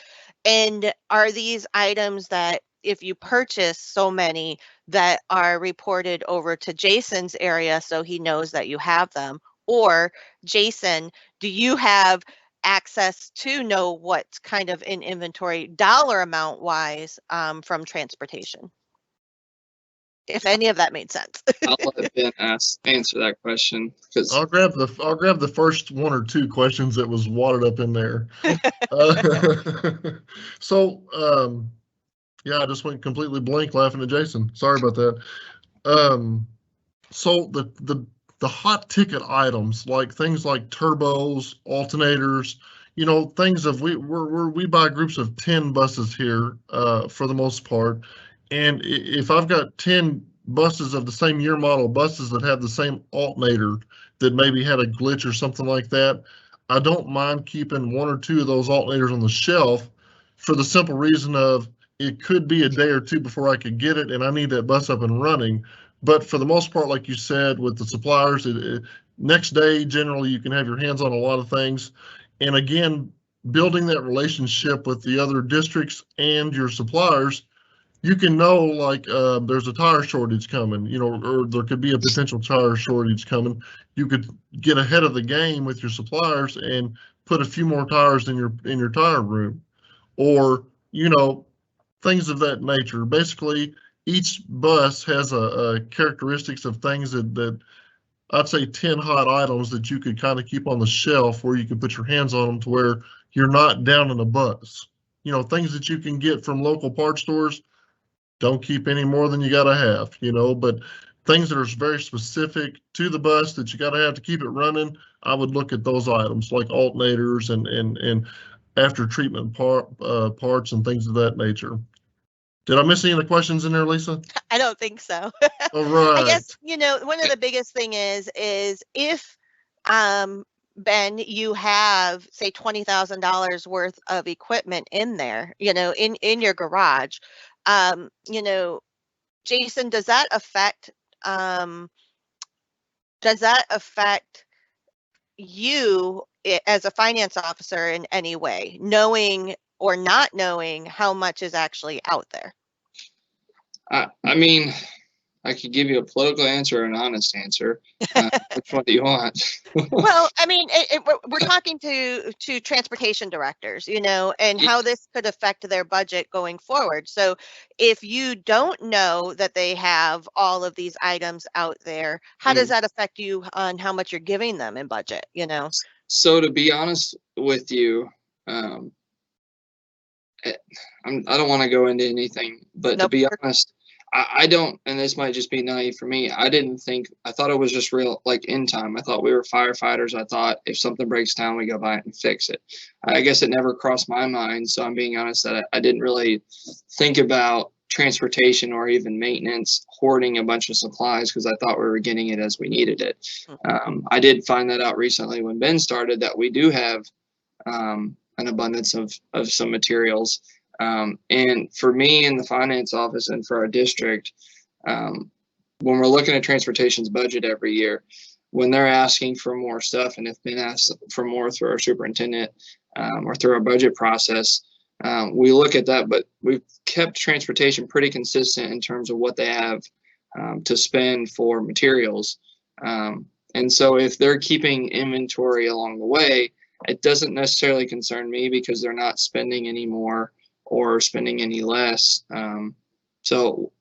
And are these items that, if you purchase so many, that are reported over to Jason's area so he knows that you have them? Or Jason, do you have access to know what's kind of in inventory dollar amount wise from transportation? If any of that made sense. I'll let Ben answer that question, because I'll grab the first 1 or 2 questions that was wadded up in there. Yeah, I just went completely blank laughing at Jason. Sorry about that. So the hot ticket items, like things like turbos, alternators, things of we buy groups of 10 buses here for the most part. And if I've got 10 buses of the same year model buses that have the same alternator that maybe had a glitch or something like that, I don't mind keeping 1 or 2 of those alternators on the shelf for the simple reason of it could be a day or 2 before I could get it, and I need that bus up and running. But for the most part, like you said, with the suppliers, next day, generally, you can have your hands on a lot of things. And again, building that relationship with the other districts and your suppliers, you can know like there's a tire shortage coming, or there could be a potential tire shortage coming. You could get ahead of the game with your suppliers and put a few more tires in your tire room, or things of that nature. Basically, each bus has a characteristics of things that I'd say 10 hot items that you could kind of keep on the shelf where you can put your hands on them to where you're not down in a bus. Things that you can get from local parts stores, don't keep any more than you got to have, but things that are very specific to the bus that you got to have to keep it running, I would look at those items like alternators and after treatment parts and things of that nature. Did I miss any of the questions in there, Lisa? I don't think so. All right. I guess, one of the biggest thing is if, Ben, you have, say, $20,000 worth of equipment in there, in your garage, Jason, does that affect you as a finance officer in any way, knowing or not knowing how much is actually out there? I mean, I could give you a political answer or an honest answer. Which one do you want? Well, I mean, we're talking to transportation directors, and how this could affect their budget going forward. So if you don't know that they have all of these items out there, how does that affect you on how much you're giving them in budget, So to be honest with you, I don't want to go into anything, but to be honest, I don't, and this might just be naive for me. I thought it was just real, like in time. I thought we were firefighters. I thought if something breaks down, we go by it and fix it. I guess it never crossed my mind. So I'm being honest that I didn't really think about transportation or even maintenance, hoarding a bunch of supplies because I thought we were getting it as we needed it. I did find that out recently when Ben started that we do have an abundance of some materials. And for me in the finance office and for our district, when we're looking at transportation's budget every year, when they're asking for more stuff and if been asked for more through our superintendent or through our budget process, we look at that, but we've kept transportation pretty consistent in terms of what they have to spend for materials. And so if they're keeping inventory along the way, it doesn't necessarily concern me because they're not spending any more or spending any less. So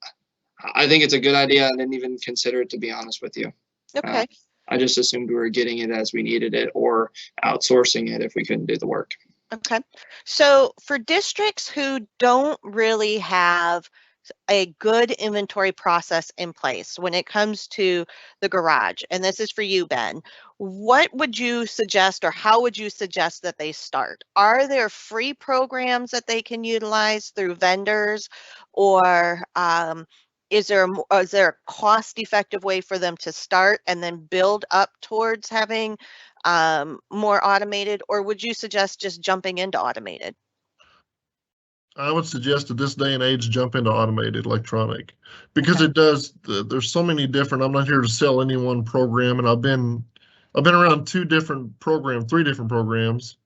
I think it's a good idea. I didn't even consider it, to be honest with you. Okay. I just assumed we were getting it as we needed it or outsourcing it if we couldn't do the work. Okay. So for districts who don't really have a good inventory process in place when it comes to the garage, and this is for you, Ben, what would you suggest or how would you suggest that they start? Are there free programs that they can utilize through vendors, or is there a cost-effective way for them to start and then build up towards having more automated, or would you suggest just jumping into automated? I would suggest at this day and age, jump into automated electronic because it does. There's so many different. I'm not here to sell any one program, and I've been around three different programs,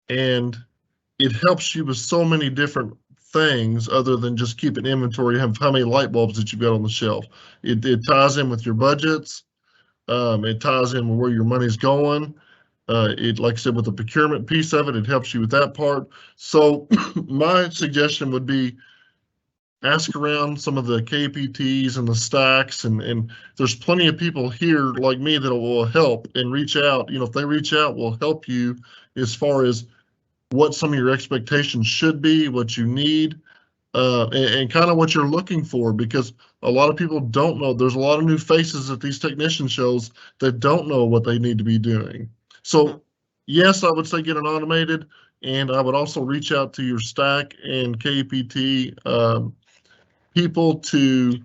and it helps you with so many different things other than just keeping inventory of how many light bulbs that you've got on the shelf. It ties in with your budgets. It ties in with where your money's going. Like I said, with the procurement piece of it, it helps you with that part. So my suggestion would be ask around some of the KPTs and the stacks, and there's plenty of people here like me that will help and reach out. If they reach out, will help you as far as what some of your expectations should be, what you need, and kind of what you're looking for, because a lot of people don't know. There's a lot of new faces at these technician shows that don't know what they need to be doing. So, yes, I would say get it automated, and I would also reach out to your stack and KPT people to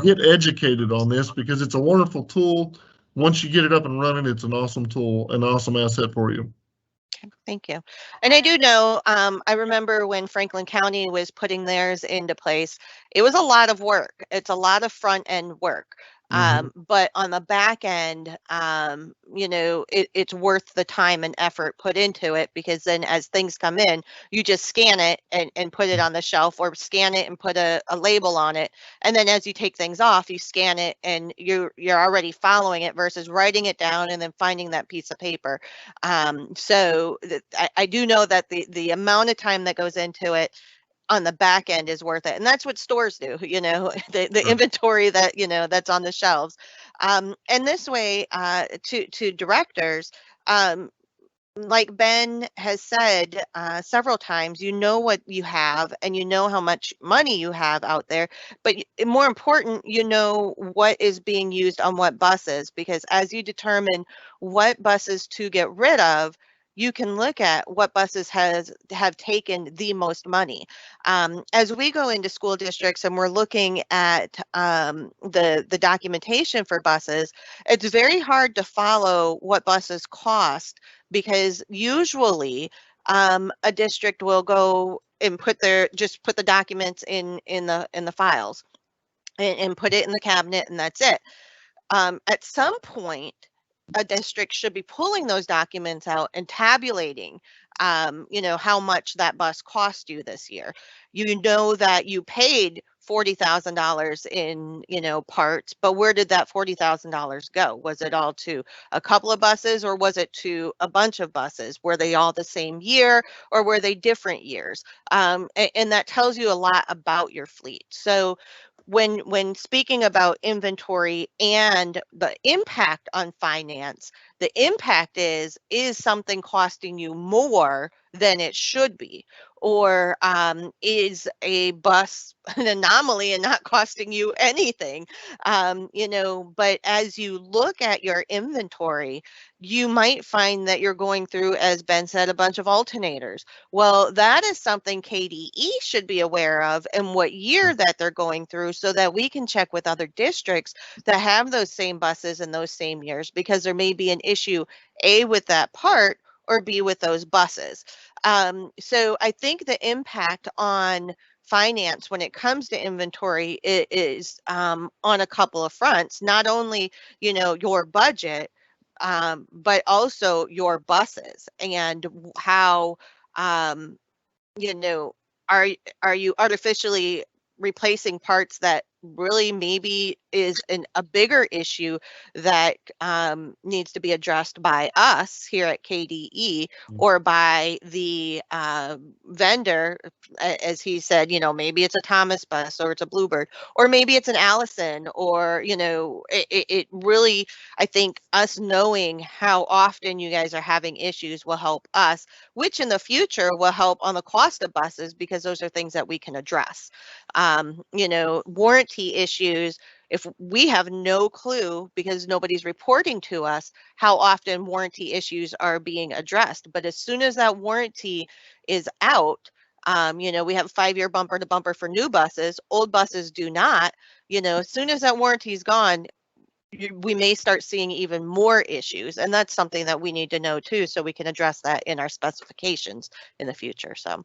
get educated on this, because it's a wonderful tool. Once you get it up and running, it's an awesome tool, an awesome asset for you. Thank you. And I do know, I remember when Franklin County was putting theirs into place, it was a lot of work. It's a lot of front end work. But on the back end, it's worth the time and effort put into it, because then as things come in, you just scan it and put it on the shelf, or scan it and put a label on it. And then as you take things off, you scan it and you're already following it versus writing it down and then finding that piece of paper. So I do know that the amount of time that goes into it on the back end is worth it. And that's what stores do, the inventory that, that's on the shelves. And this way, to directors, like Ben has said several times, you know what you have and you know how much money you have out there, but more important, you know what is being used on what buses, because as you determine what buses to get rid of, you can look at what buses have taken the most money. As we go into school districts and we're looking at the documentation for buses, it's very hard to follow what buses cost, because usually a district will go and put the documents in the files and put it in the cabinet, and that's it. At some point, a district should be pulling those documents out and tabulating, how much that bus cost you this year. You know that you paid $40,000 in, parts, but where did that $40,000 go? Was it all to a couple of buses, or was it to a bunch of buses? Were they all the same year, or were they different years? And that tells you a lot about your fleet. So when speaking about inventory and the impact on finance, the impact is something costing you more than it should be, or is a bus an anomaly and not costing you anything? But as you look at your inventory, you might find that you're going through, as Ben said, a bunch of alternators. Well, that is something KDE should be aware of, and what year that they're going through, so that we can check with other districts that have those same buses in those same years, because there may be an issue, A, with that part, or B, with those buses. So I think the impact on finance when it comes to inventory is on a couple of fronts. Not only, your budget, but also your buses, and how, you know, are you artificially replacing parts that really maybe is a bigger issue that needs to be addressed by us here at KDE, or by the vendor, as he said, maybe it's a Thomas bus, or it's a Bluebird, or maybe it's an Allison, or, it really, I think us knowing how often you guys are having issues will help us, which in the future will help on the cost of buses, because those are things that we can address. Warranty issues, if we have no clue, because nobody's reporting to us how often warranty issues are being addressed. But as soon as that warranty is out, we have a 5-year bumper to bumper for new buses. Old buses do not. As soon as that warranty is gone, we may start seeing even more issues, and that's something that we need to know too, so we can address that in our specifications in the future. So,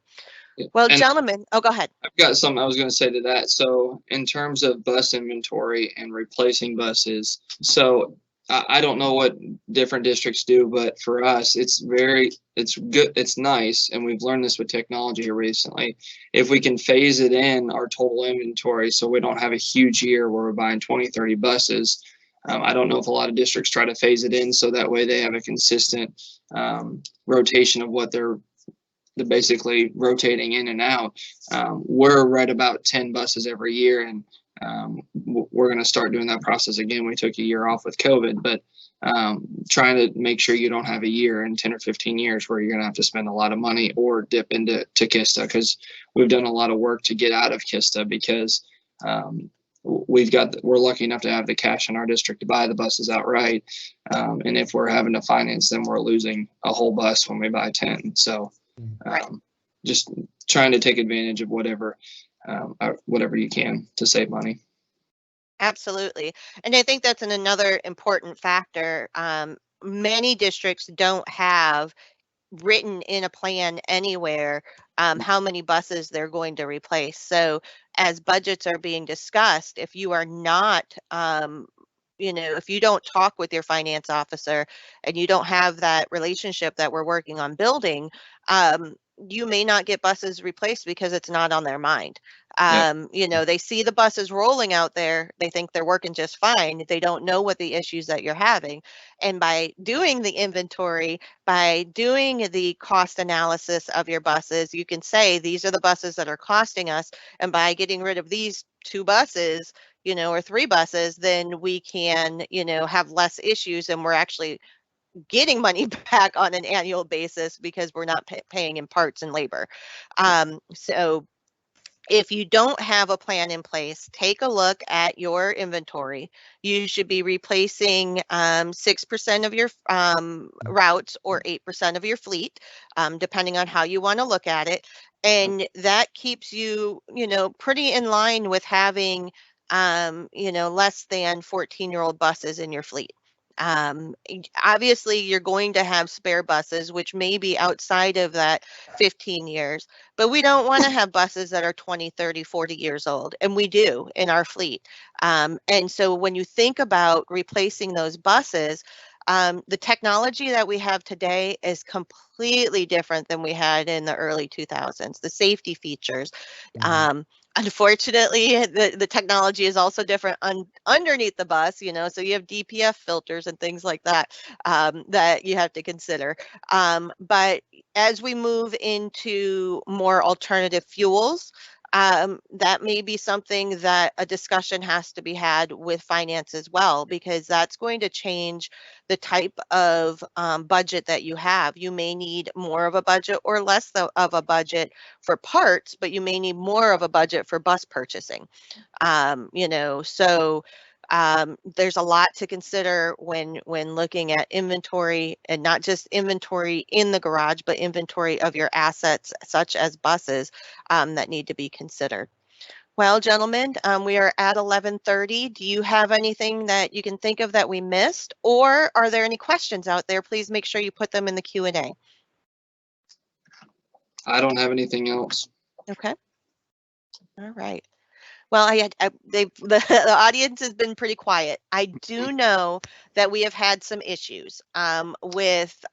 well, And gentlemen, go ahead. I've got something I was going to say to that. So in terms of bus inventory and replacing buses, so I don't know what different districts do, but for us, it's good. It's nice. And we've learned this with technology here recently. If we can phase it in our total inventory, so we don't have a huge year where we're buying 20, 30 buses. I don't know if a lot of districts try to phase it in, so that way they have a consistent rotation of what they're basically rotating in and out. We're right about 10 buses every year, and we're going to start doing that process again. We took a year off with COVID, but trying to make sure you don't have a year in 10 or 15 years where you're going to have to spend a lot of money or dip into Kista, because we've done a lot of work to get out of Kista, because we're lucky enough to have the cash in our district to buy the buses outright. And if we're having to finance them, we're losing a whole bus when we buy 10. So just trying to take advantage of whatever you can to save money. Absolutely. And I think that's another important factor. Many districts don't have written in a plan anywhere how many buses they're going to replace. So as budgets are being discussed, if you are not, if you don't talk with your finance officer and you don't have that relationship that we're working on building, you may not get buses replaced because it's not on their mind. They see the buses rolling out there. They think they're working just fine. They don't know what the issues that you're having. And by doing the inventory, by doing the cost analysis of your buses, you can say, these are the buses that are costing us. And by getting rid of these 2 buses, or 3 buses, then we can, have less issues, and we're actually getting money back on an annual basis because we're not paying in parts and labor. So if you don't have a plan in place, take a look at your inventory. You should be replacing 6% of your routes or 8% of your fleet, depending on how you want to look at it. And that keeps you, pretty in line with having, less than 14-year-old buses in your fleet. Obviously, you're going to have spare buses, which may be outside of that 15 years, but we don't want to have buses that are 20, 30, 40 years old, and we do in our fleet. And so when you think about replacing those buses, the technology that we have today is completely different than we had in the early 2000s. The safety features. Unfortunately, the technology is also different underneath the bus, so you have DPF filters and things like that that you have to consider. But as we move into more alternative fuels, that may be something that a discussion has to be had with finance as well, because that's going to change the type of budget that you have. You may need more of a budget or less of a budget for parts, but you may need more of a budget for bus purchasing. So there's a lot to consider when looking at inventory, and not just inventory in the garage, but inventory of your assets such as buses that need to be considered. Well, gentlemen, we are at 11:30. Do you have anything that you can think of that we missed, or are there any questions out there? Please make sure you put them in the Q&A. I don't have anything else. Okay. All right. Well, the audience has been pretty quiet. I do know that we have had some issues with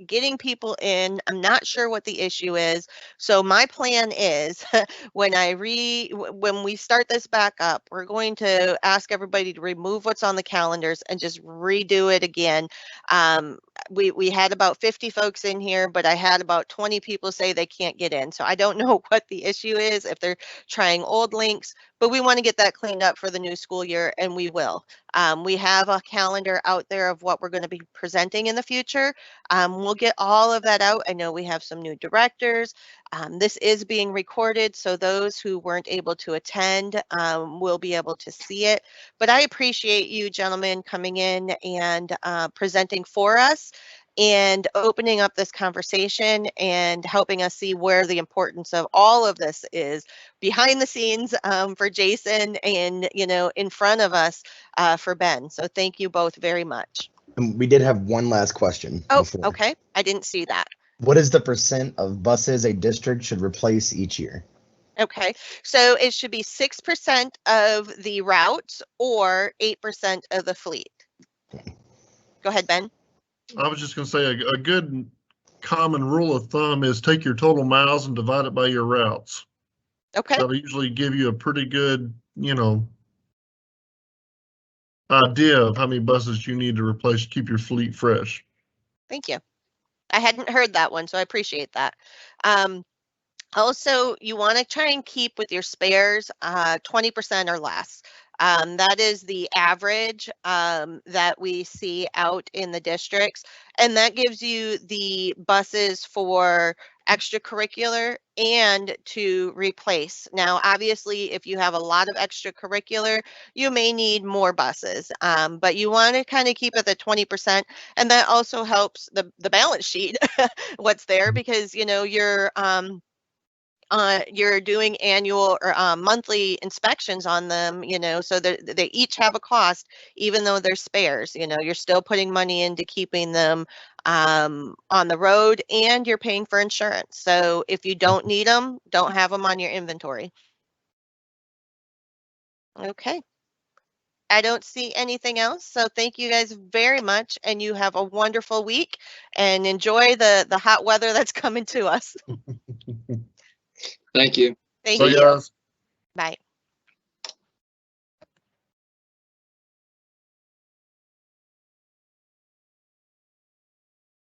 getting people in. I'm not sure what the issue is. So my plan is when we start this back up, we're going to ask everybody to remove what's on the calendars and just redo it again. We had about 50 folks in here, but I had about 20 people say they can't get in. So I don't know what the issue is, if they're trying old links, but we want to get that cleaned up for the new school year, and we will. We have a calendar out there of what we're going to be presenting in the future. We'll get all of that out. I know we have some new directors. This is being recorded, so those who weren't able to attend will be able to see it. But I appreciate you gentlemen coming in and presenting for us and opening up this conversation and helping us see where the importance of all of this is behind the scenes for Jason, and in front of us for Ben. So thank you both very much. And we did have one last question. Oh, okay. I didn't see that. What is the % of buses a district should replace each year? Okay, so it should be 6% of the routes or 8% of the fleet. Go ahead, Ben. I was just going to say a good common rule of thumb is take your total miles and divide it by your routes. Okay. That'll usually give you a pretty good, idea of how many buses you need to replace to keep your fleet fresh. Thank you. I hadn't heard that one, so I appreciate that. Also, you want to try and keep with your spares 20% or less. That is the average that we see out in the districts, and that gives you the buses for extracurricular and to replace. Now, obviously, if you have a lot of extracurricular, you may need more buses, but you want to kind of keep it at 20%, and that also helps the balance sheet, what's there, because you're doing annual or monthly inspections on them, so that they each have a cost, even though they're spares. You're still putting money into keeping them on the road, and you're paying for insurance. So if you don't need them, don't have them on your inventory. Okay. I don't see anything else. So thank you guys very much, and you have a wonderful week, and enjoy the hot weather that's coming to us. Thank you. Thank So you. guys. Bye.